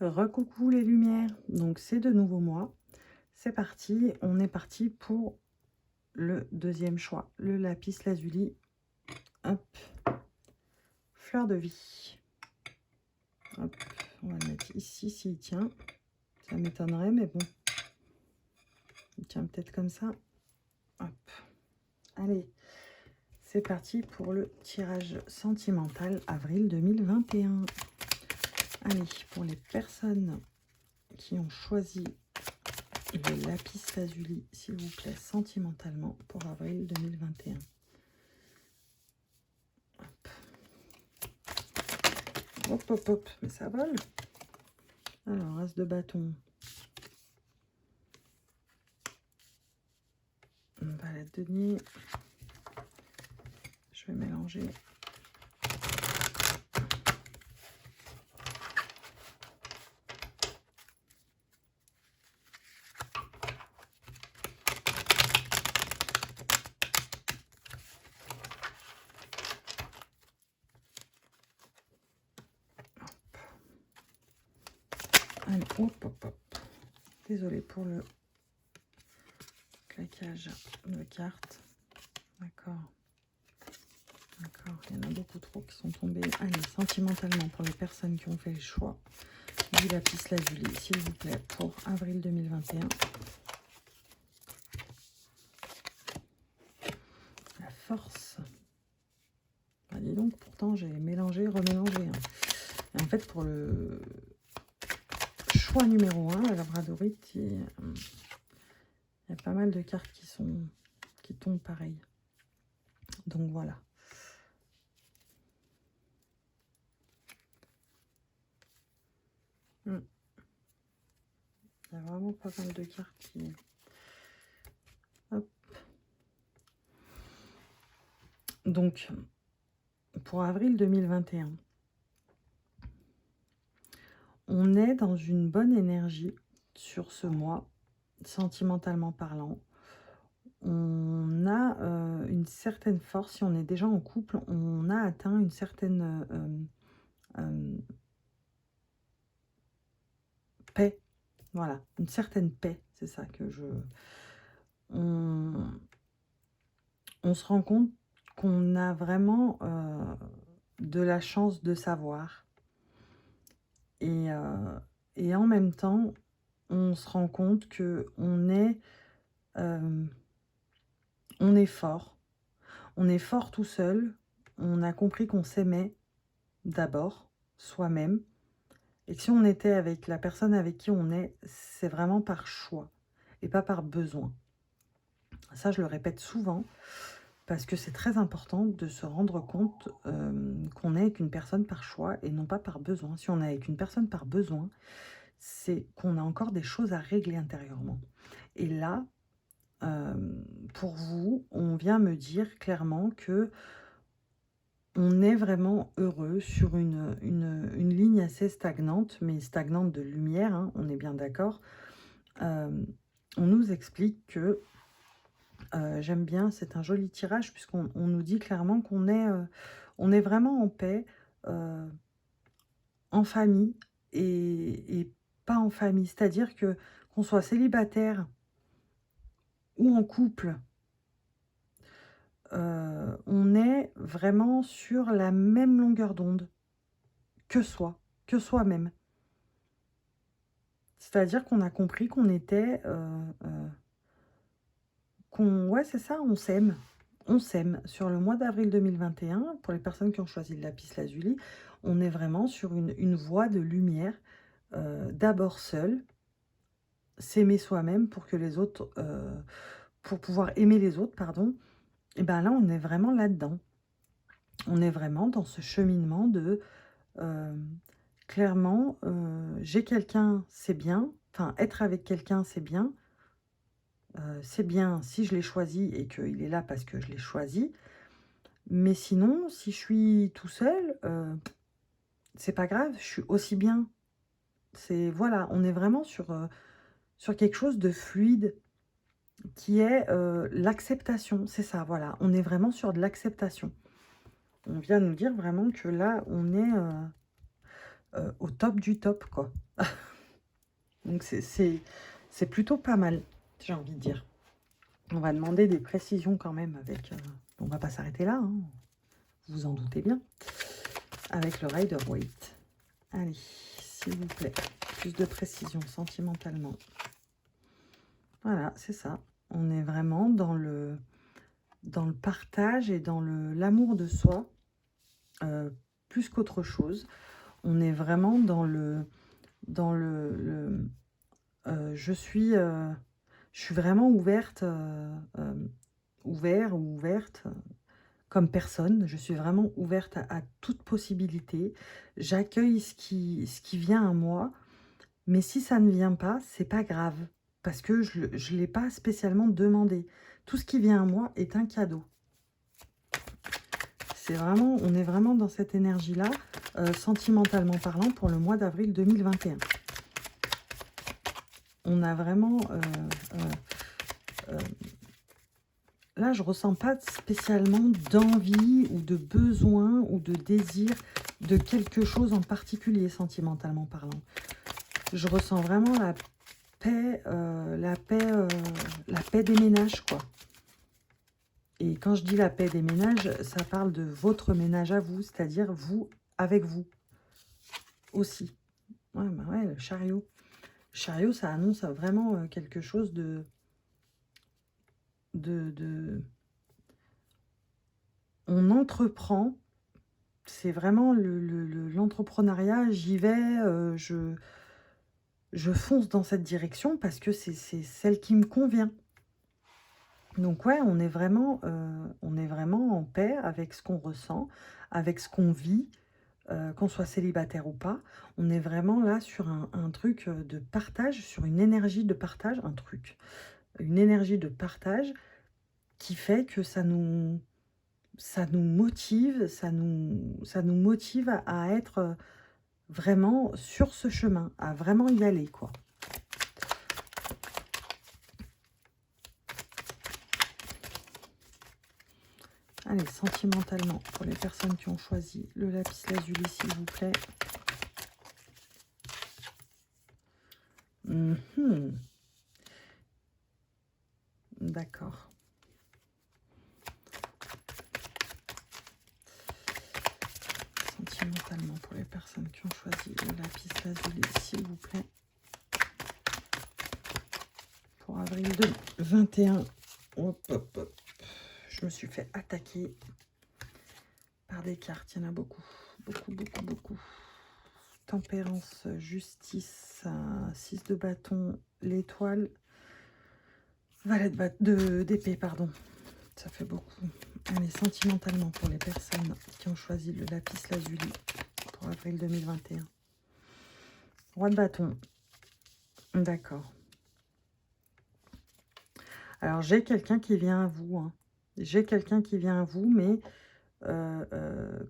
Recoucou les lumières, donc c'est de nouveau moi. C'est parti, on est parti pour le deuxième choix, le lapis lazuli. Hop, fleur de vie. Hop, on va le mettre ici s'il tient. Ça m'étonnerait, mais bon, il tient peut-être comme ça. Hop, allez, c'est parti pour le tirage sentimental avril 2021. Allez, pour les personnes qui ont choisi le lapis lazuli, s'il vous plaît, sentimentalement pour avril 2021. Hop. Hop, hop, hop, mais ça vole. Alors, as de bâton. Valette de denier. Je vais mélanger. Allez, hop, hop, hop. Désolée pour le claquage de cartes. D'accord. D'accord, il y en a beaucoup trop qui sont tombés. Allez, sentimentalement, pour les personnes qui ont fait le choix du lapis lazuli, s'il vous plaît, pour avril 2021. La force. Bah, dis donc, pourtant, j'ai mélangé, remélangé. Hein. Et en fait, pour le choix numéro 1, la labradorite, il y a pas mal de cartes qui tombent pareil. Donc voilà. Il y a vraiment pas mal de cartes qui... Hop. Donc, pour avril 2021, on est dans une bonne énergie sur ce mois, sentimentalement parlant. On a une certaine force, si on est déjà en couple, on a atteint une certaine paix. Voilà, une certaine paix, c'est ça que je... On se rend compte qu'on a vraiment de la chance de savoir. Et en même temps, on se rend compte que on est fort. On est fort tout seul. On a compris qu'on s'aimait d'abord, soi-même. Et que si on était avec la personne avec qui on est, c'est vraiment par choix et pas par besoin. Ça, je le répète souvent parce que c'est très important de se rendre compte qu'on est avec une personne par choix et non pas par besoin. Si on est avec une personne par besoin, c'est qu'on a encore des choses à régler intérieurement. Et là, pour vous, on vient me dire clairement que on est vraiment heureux sur une ligne assez stagnante, mais stagnante de lumière, hein, on est bien d'accord. On nous explique que, j'aime bien, c'est un joli tirage, puisqu'on nous dit clairement qu'on est, on est vraiment en paix, en famille et pas en famille. C'est-à-dire que qu'on soit célibataire ou en couple, on est vraiment sur la même longueur d'onde que soi-même. C'est-à-dire qu'on a compris qu'on était, ouais, c'est ça, on s'aime. On s'aime. Sur le mois d'avril 2021, pour les personnes qui ont choisi le lapis lazuli, on est vraiment sur une voie de lumière. D'abord seul, s'aimer soi-même pour que les autres, pour pouvoir aimer les autres, pardon. Et bien là, on est vraiment là-dedans. On est vraiment dans ce cheminement de... clairement, j'ai quelqu'un, c'est bien. Enfin, être avec quelqu'un, c'est bien. C'est bien si je l'ai choisi et qu'il est là parce que je l'ai choisi. Mais sinon, si je suis tout seul, c'est pas grave, je suis aussi bien. C'est voilà, on est vraiment sur quelque chose de fluide qui est l'acceptation. C'est ça, voilà. On est vraiment sur de l'acceptation. On vient nous dire vraiment que là, on est au top du top, quoi. Donc c'est plutôt pas mal, j'ai envie de dire. On va demander des précisions quand même avec... on va pas s'arrêter là, hein, vous vous en doutez bien. Avec le Rider-Waite. Allez, s'il vous plaît, plus de précision sentimentalement. Voilà, c'est ça. On est vraiment dans le partage et dans l'amour de soi, plus qu'autre chose. On est vraiment dans je suis vraiment ouverte, ouvert ou ouverte comme personne. Je suis vraiment ouverte à toute possibilité. J'accueille ce qui vient à moi. Mais si ça ne vient pas, c'est pas grave. Parce que je ne l'ai pas spécialement demandé. Tout ce qui vient à moi est un cadeau. C'est vraiment, on est vraiment dans cette énergie-là, sentimentalement parlant, pour le mois d'avril 2021. On a vraiment... là, je ressens pas spécialement d'envie ou de besoin ou de désir de quelque chose en particulier, sentimentalement parlant. Je ressens vraiment la paix, la paix des ménages, quoi. Et quand je dis la paix des ménages, ça parle de votre ménage à vous, c'est-à-dire vous avec vous aussi. Ouais, bah ouais, le chariot. Le chariot, ça annonce vraiment quelque chose de... On entreprend, c'est vraiment l'entrepreneuriat, j'y vais, je fonce dans cette direction parce que c'est celle qui me convient. Donc ouais, on est vraiment en paix avec ce qu'on ressent, avec ce qu'on vit, qu'on soit célibataire ou pas. On est vraiment là sur un truc de partage, sur une énergie de partage, une énergie de partage qui fait que ça nous motive, ça nous motive à être vraiment sur ce chemin, à vraiment y aller, quoi. Allez, sentimentalement, pour les personnes qui ont choisi le lapis lazuli, s'il vous plaît. D'accord. Sentimentalement, pour les personnes qui ont choisi le lapis lazuli, s'il vous plaît. Pour avril 2021. Hop, hop, hop. Je me suis fait attaquer par des cartes. Il y en a beaucoup. Beaucoup, beaucoup, beaucoup. Tempérance, justice, 6 de bâton, l'étoile, valet d'épée, pardon. Ça fait beaucoup. Allez, sentimentalement pour les personnes qui ont choisi le lapis lazuli pour avril 2021. Roi de bâton. D'accord. Alors, j'ai quelqu'un qui vient à vous. Hein. J'ai quelqu'un qui vient à vous, mais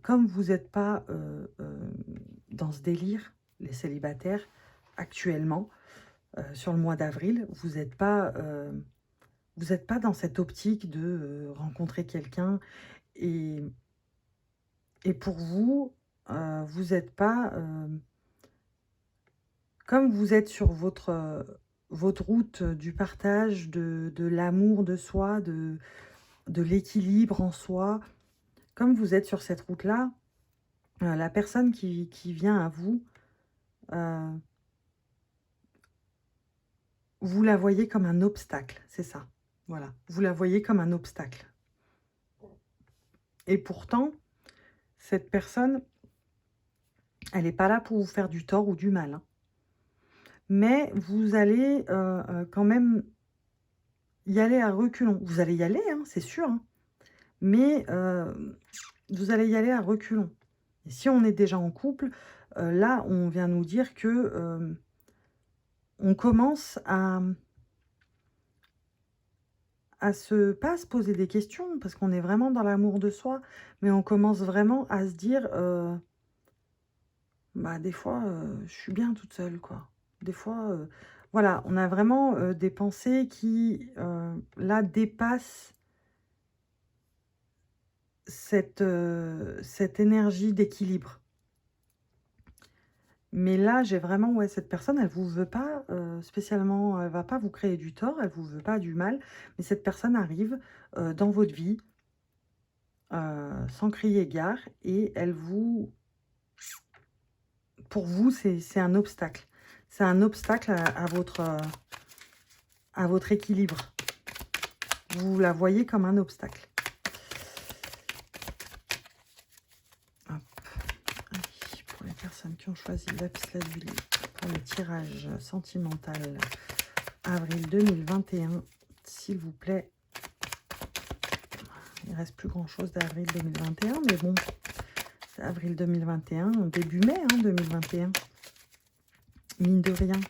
comme vous n'êtes pas dans ce délire, les célibataires, actuellement, sur le mois d'avril, vous n'êtes pas dans cette optique de rencontrer quelqu'un. Et pour vous, vous n'êtes pas... comme vous êtes sur votre route du partage, de l'amour de soi, de l'équilibre en soi, comme vous êtes sur cette route-là, la personne qui vient à vous, vous la voyez comme un obstacle, c'est ça. Voilà, vous la voyez comme un obstacle. Et pourtant, cette personne, elle n'est pas là pour vous faire du tort ou du mal. Hein. Mais vous allez quand même y aller à reculons. Vous allez y aller, hein, c'est sûr. Hein. Mais vous allez y aller à reculons. Et si on est déjà en couple, là, on vient nous dire que on commence à pas se poser des questions, parce qu'on est vraiment dans l'amour de soi, mais on commence vraiment à se dire, bah, des fois, je suis bien toute seule, quoi. Des fois, voilà, on a vraiment des pensées qui, là, dépassent cette énergie d'équilibre. Mais là, j'ai vraiment, ouais, cette personne, elle vous veut pas spécialement, elle va pas vous créer du tort, elle vous veut pas du mal, mais cette personne arrive dans votre vie sans crier gare et elle vous, pour vous, c'est un obstacle. C'est un obstacle à votre équilibre. Vous la voyez comme un obstacle. Hop. Allez, pour les personnes qui ont choisi lapis lazuli pour le tirage sentimental avril 2021, s'il vous plaît. Il reste plus grand chose d'avril 2021, mais bon, c'est avril 2021, début mai 2021. Mine de rien.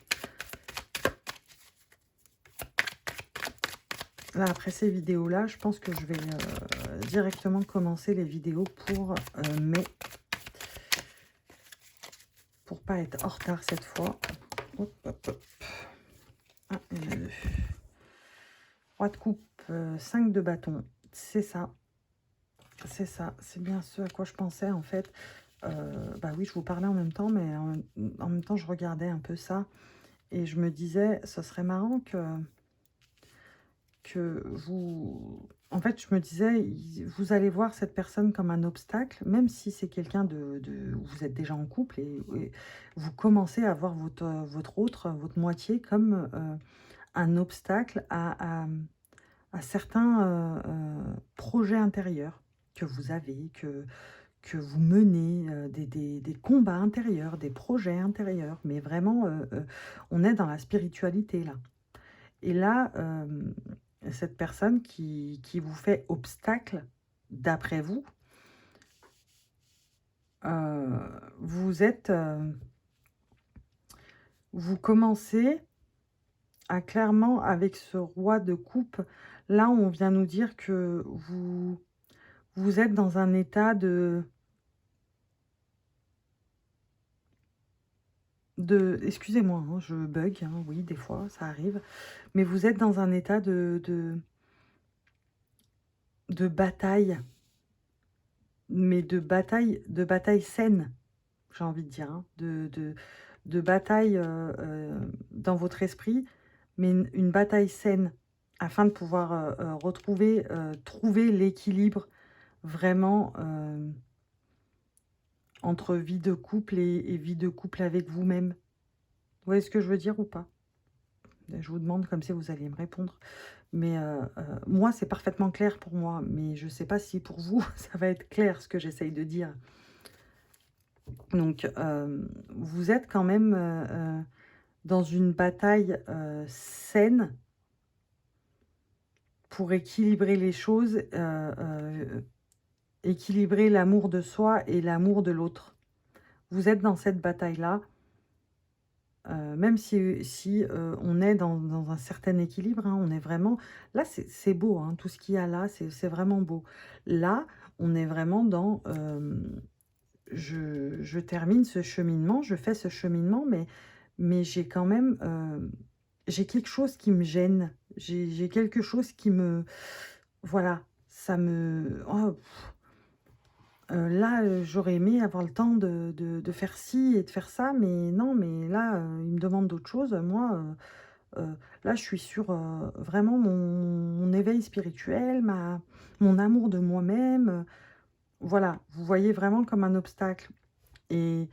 Là, après ces vidéos-là, je pense que je vais directement commencer les vidéos pour mai. Pour pas être en retard cette fois. Hop, hop, hop. Ah, il y en a deux. Roi de coupe, 5 de bâton. C'est ça. C'est ça. C'est bien ce à quoi je pensais, en fait. Bah oui, je vous parlais en même temps, mais en même temps, je regardais un peu ça. Et je me disais, ce serait marrant que vous... En fait, je me disais, vous allez voir cette personne comme un obstacle, même si c'est quelqu'un vous êtes déjà en couple et vous commencez à voir votre moitié comme un obstacle à certains projets intérieurs que vous avez, que vous menez, des combats intérieurs, des projets intérieurs. Mais vraiment, on est dans la spiritualité là. Et là, cette personne qui vous fait obstacle, d'après vous, vous commencez à clairement, avec ce roi de coupe, là, on vient nous dire que vous êtes dans un état excusez-moi, hein, je bug, hein, oui, des fois, ça arrive, mais vous êtes dans un état de bataille, mais de bataille saine, j'ai envie de dire, hein, de bataille dans votre esprit, mais une bataille saine, afin de pouvoir trouver l'équilibre vraiment entre vie de couple et vie de couple avec vous-même. Vous voyez ce que je veux dire ou pas? Je vous demande comme si vous alliez me répondre. Mais moi, c'est parfaitement clair pour moi. Mais je ne sais pas si pour vous, ça va être clair ce que j'essaye de dire. Donc, vous êtes quand même dans une bataille saine pour équilibrer les choses, équilibrer l'amour de soi et l'amour de l'autre. Vous êtes dans cette bataille-là, même si on est dans un certain équilibre, hein, on est vraiment... Là, c'est beau, hein, tout ce qu'il y a là, c'est vraiment beau. Là, on est vraiment dans... je termine ce cheminement, je fais ce cheminement, mais j'ai quand même... j'ai quelque chose qui me gêne. J'ai quelque chose qui me... Voilà, ça me... Oh, là, j'aurais aimé avoir le temps de faire ci et de faire ça, mais non, mais là, il me demande d'autres choses. Moi, là, je suis sur vraiment mon éveil spirituel, mon amour de moi-même. Voilà, vous voyez vraiment comme un obstacle. Et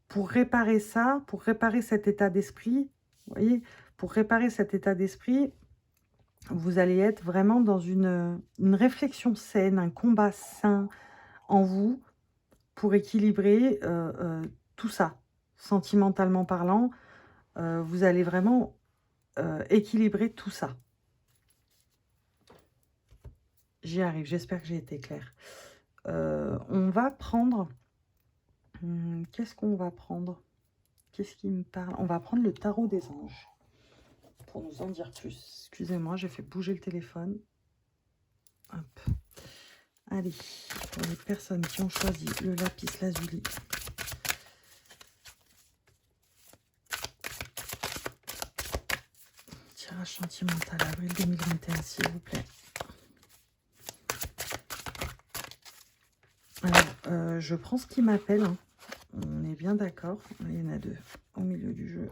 pour réparer ça, pour réparer cet état d'esprit, vous voyez, pour réparer cet état d'esprit, vous allez être vraiment dans une réflexion saine, un combat sain en vous, pour équilibrer tout ça, sentimentalement parlant. Vous allez vraiment équilibrer tout ça. J'y arrive, j'espère que j'ai été claire. On va prendre... qu'est-ce qu'on va prendre? Qu'est-ce qui me parle? On va prendre le tarot des anges, pour nous en dire plus. Excusez-moi, j'ai fait bouger le téléphone. Hop. Allez, pour les personnes qui ont choisi le lapis lazuli. Tirage sentimental avril 2021, s'il vous plaît. Alors, je prends ce qui m'appelle. Hein. On est bien d'accord. Il y en a 2 au milieu du jeu.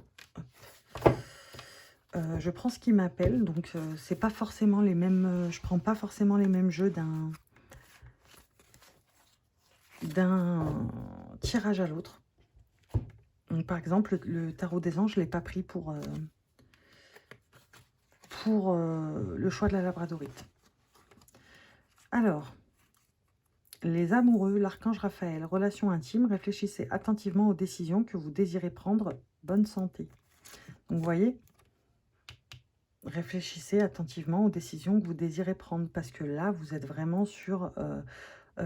Je prends ce qui m'appelle, donc c'est pas forcément les mêmes. Je prends pas forcément les mêmes jeux d'un tirage à l'autre. Donc, par exemple, le tarot des anges, je l'ai pas pris pour le choix de la labradorite. Alors, les amoureux, l'archange Raphaël, relations intimes, réfléchissez attentivement aux décisions que vous désirez prendre. Bonne santé. Donc, vous voyez, réfléchissez attentivement aux décisions que vous désirez prendre, parce que là, vous êtes vraiment sur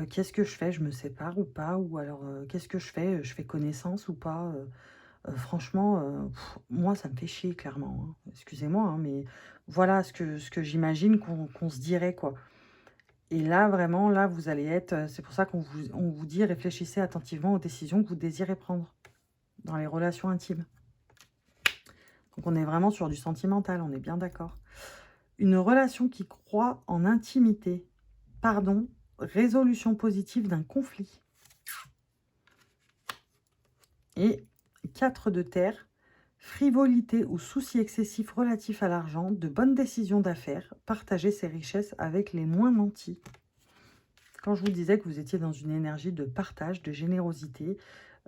qu'est-ce que je fais, je me sépare ou pas, ou alors qu'est-ce que je fais connaissance ou pas. Franchement, moi, ça me fait chier, clairement, hein. Excusez-moi, hein, mais voilà ce que j'imagine qu'on se dirait, quoi. Et là, vraiment, là, vous allez être... C'est pour ça qu'on vous dit, réfléchissez attentivement aux décisions que vous désirez prendre dans les relations intimes. Donc, on est vraiment sur du sentimental, on est bien d'accord. Une relation qui croit en intimité. Pardon, résolution positive d'un conflit. Et 4 de terre, frivolité ou souci excessif relatif à l'argent, de bonnes décisions d'affaires, partager ses richesses avec les moins nantis. Quand je vous disais que vous étiez dans une énergie de partage, de générosité,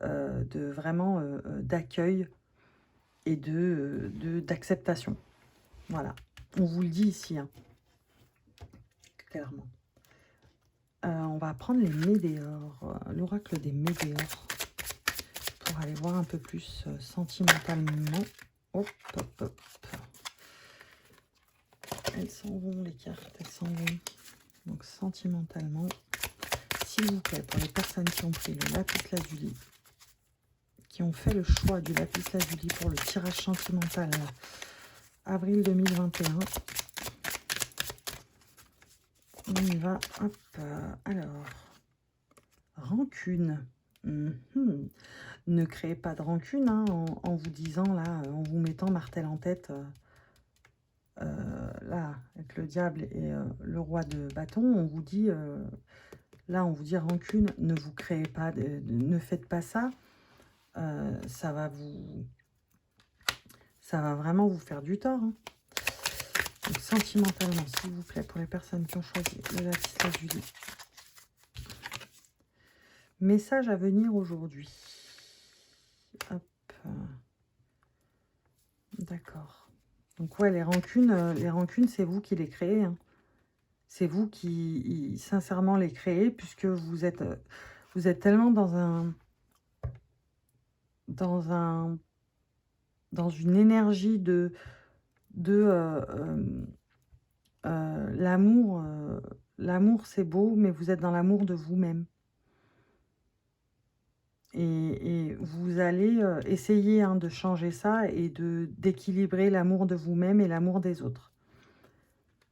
de vraiment d'accueil et d'acceptation. Voilà, on vous le dit ici, hein, clairement. On va prendre les météores, l'oracle des météores, pour aller voir un peu plus sentimentalement. Hop, hop, hop. Elles s'en vont, les cartes, elles s'en vont. Donc, sentimentalement, s'il vous plaît, pour les personnes qui ont pris le lapis lazuli, qui ont fait le choix du lapis lazuli pour le tirage sentimental avril 2021. On y va. Hop. Alors, rancune. Ne créez pas de rancune, hein, en vous disant, là, en vous mettant martel en tête, là, avec le diable et le roi de bâton, on vous dit, là, on vous dit rancune, ne vous créez pas, ne faites pas ça. Ça va vraiment vous faire du tort, hein. Donc, sentimentalement, s'il vous plaît, pour les personnes qui ont choisi le lapis lazuli. Message à venir aujourd'hui. Hop. D'accord. Donc, ouais, les rancunes, c'est vous qui les créez, hein. C'est vous qui, sincèrement, les créez, puisque vous êtes tellement dans une énergie de l'amour. L'amour, c'est beau, mais vous êtes dans l'amour de vous-même. Et vous allez essayer, hein, de changer ça et d'équilibrer l'amour de vous-même et l'amour des autres.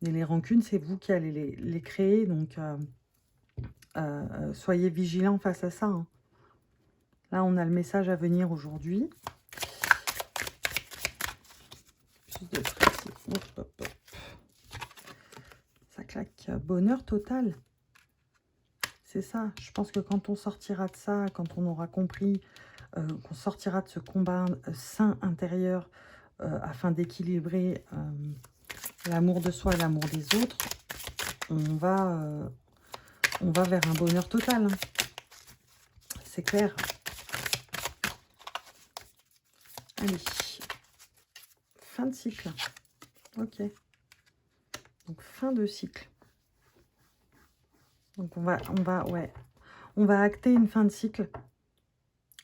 Et les rancunes, c'est vous qui allez les créer, donc soyez vigilants face à ça, hein. Là, on a le message à venir aujourd'hui. Plus de précis. Hop, hop, hop. Ça claque. Bonheur total. C'est ça. Je pense que quand on sortira de ça, quand on aura compris qu'on sortira de ce combat sain intérieur afin d'équilibrer l'amour de soi et l'amour des autres, on va vers un bonheur total, hein. C'est clair. Allez. Fin de cycle. Ok. Donc, fin de cycle. Donc, on va acter une fin de cycle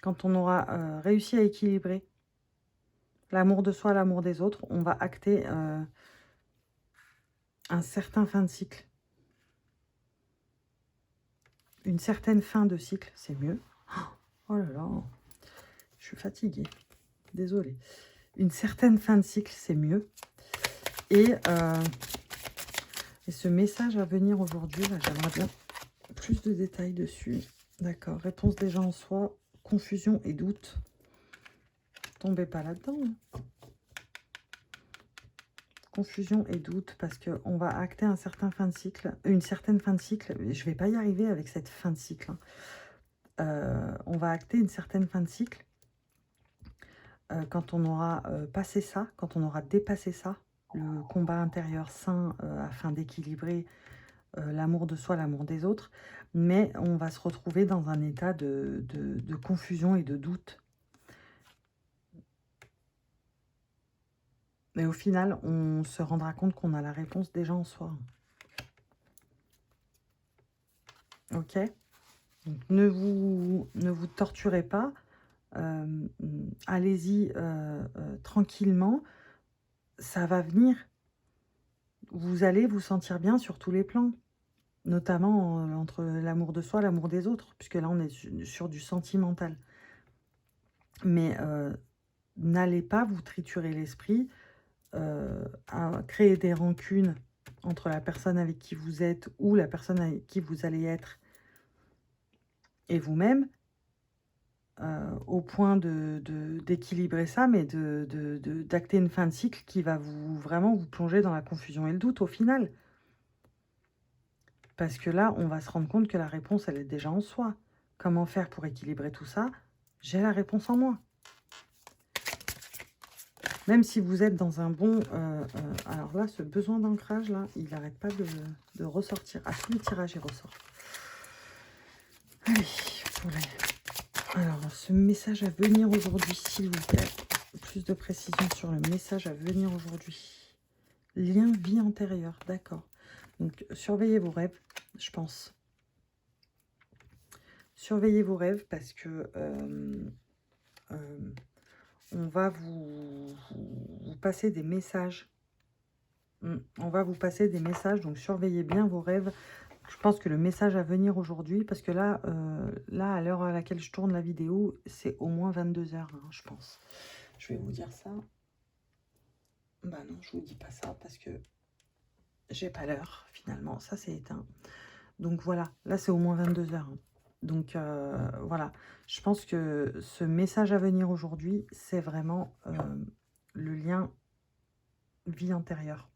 quand on aura réussi à équilibrer l'amour de soi, l'amour des autres. On va acter un certain fin de cycle. Une certaine fin de cycle, c'est mieux. Oh là là, je suis fatiguée. Désolée. Une certaine fin de cycle, c'est mieux. Et ce message à venir aujourd'hui, j'aimerais bien plus de détails dessus. D'accord. Réponse déjà en soi. Confusion et doute. Tombez pas là-dedans, hein. Confusion et doute, parce qu'on va acter un certain fin de cycle, une certaine fin de cycle. Je vais pas y arriver avec cette fin de cycle, hein. on va acter une certaine fin de cycle quand on aura passé ça, quand on aura dépassé ça, le combat intérieur sain afin d'équilibrer l'amour de soi, l'amour des autres, mais on va se retrouver dans un état de confusion et de doute. Mais au final, on se rendra compte qu'on a la réponse déjà en soi. Ok? Donc, ne vous torturez pas. Allez-y tranquillement. Ça va venir. Vous allez vous sentir bien sur tous les plans. Notamment entre l'amour de soi, l'amour des autres. Puisque là, on est sur du sentimental. Mais n'allez pas vous triturer l'esprit à créer des rancunes entre la personne avec qui vous êtes ou la personne avec qui vous allez être et vous-même, au point d'équilibrer ça, mais d'acter une fin de cycle qui va vraiment vous plonger dans la confusion et le doute au final. Parce que là, on va se rendre compte que la réponse, elle est déjà en soi. Comment faire pour équilibrer tout ça? J'ai la réponse en moi. Même si vous êtes dans un bon... alors là, ce besoin d'ancrage, là, il n'arrête pas de ressortir. À tous les tirages, il ressort. Allez, pour les... Alors, ce message à venir aujourd'hui, s'il vous plaît. Plus de précision sur le message à venir aujourd'hui. Lien vie antérieure, d'accord. Donc, surveillez vos rêves, je pense. Surveillez vos rêves parce que... on va vous passer des messages. On va vous passer des messages, donc surveillez bien vos rêves. Je pense que le message à venir aujourd'hui, parce que là, à l'heure à laquelle je tourne la vidéo, c'est au moins 22 h, hein, je pense. Je vais vous dire ça. Bah non, je vous dis pas ça parce que j'ai pas l'heure, finalement. Ça, c'est éteint. Donc voilà, là, c'est au moins 22 h. Hein. Donc voilà, je pense que ce message à venir aujourd'hui, c'est vraiment le lien vie antérieure.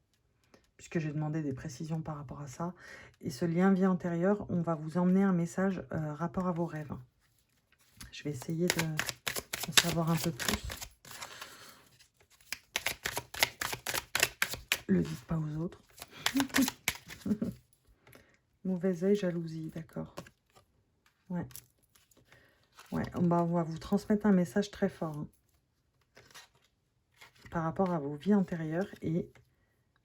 Puisque j'ai demandé des précisions par rapport à ça. Et ce lien vie antérieure, on va vous emmener un message rapport à vos rêves. Je vais essayer d'en savoir un peu plus. Le dites pas aux autres. Mauvais œil, jalousie, d'accord. Ouais. Ouais, on va vous transmettre un message très fort. Hein, par rapport à vos vies antérieures et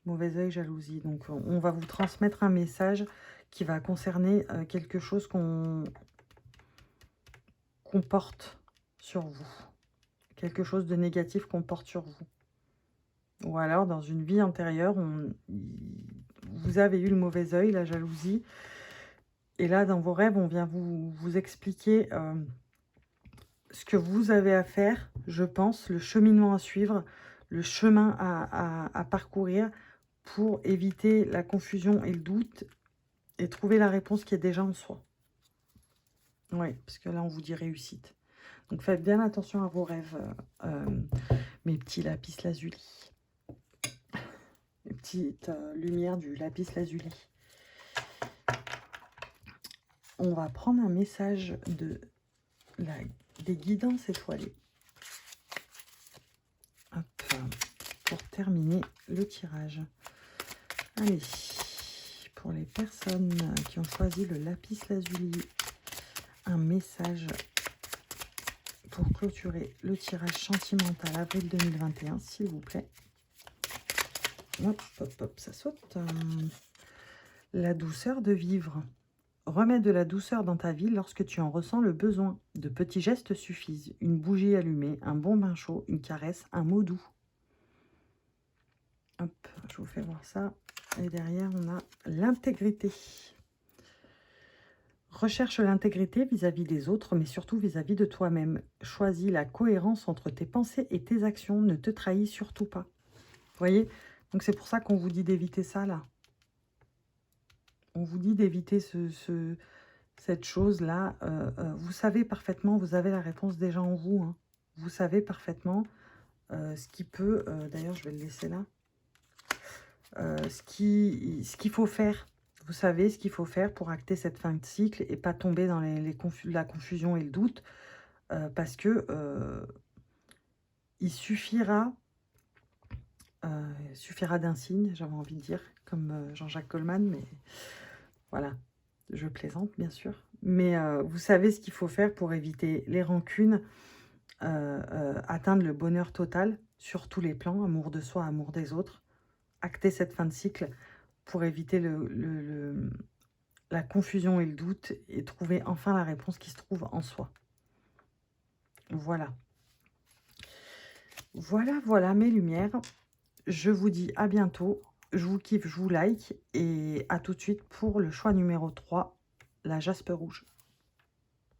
mauvais œil, jalousie. Donc, on va vous transmettre un message qui va concerner quelque chose qu'on porte sur vous. Quelque chose de négatif qu'on porte sur vous. Ou alors, dans une vie antérieure, vous avez eu le mauvais œil, la jalousie. Et là, dans vos rêves, on vient vous expliquer ce que vous avez à faire, je pense, le cheminement à suivre, le chemin à parcourir pour éviter la confusion et le doute et trouver la réponse qui est déjà en soi. Oui, parce que là, on vous dit réussite. Donc, faites bien attention à vos rêves, mes petits lapis lazuli. Les petites lumières du lapis lazuli. On va prendre un message des guidances étoilées. Hop, pour terminer le tirage. Allez, pour les personnes qui ont choisi le lapis lazuli, un message pour clôturer le tirage sentimental avril 2021, s'il vous plaît. Hop, hop, hop, ça saute. La douceur de vivre. Remets de la douceur dans ta vie lorsque tu en ressens le besoin. De petits gestes suffisent. Une bougie allumée, un bon bain chaud, une caresse, un mot doux. Hop, je vous fais voir ça. Et derrière, on a l'intégrité. Recherche l'intégrité vis-à-vis des autres, mais surtout vis-à-vis de toi-même. Choisis la cohérence entre tes pensées et tes actions. Ne te trahis surtout pas. Vous voyez? Donc, c'est pour ça qu'on vous dit d'éviter ça, là. On vous dit d'éviter cette chose-là. Vous savez parfaitement, vous avez la réponse déjà en vous. Hein. Vous savez parfaitement ce qui peut... D'ailleurs, je vais le laisser là. Ce qu'il faut faire. Vous savez ce qu'il faut faire pour acter cette fin de cycle et pas tomber dans la confusion et le doute, parce que il suffira d'un signe, j'avais envie de dire, comme Jean-Jacques Goldman, mais voilà, je plaisante bien sûr. Mais vous savez ce qu'il faut faire pour éviter les rancunes, atteindre le bonheur total sur tous les plans, amour de soi, amour des autres, acter cette fin de cycle pour éviter la confusion et le doute et trouver enfin la réponse qui se trouve en soi. Voilà. Voilà, voilà mes lumières. Je vous dis à bientôt. Je vous kiffe, je vous like et à tout de suite pour le choix numéro 3, la jaspe rouge.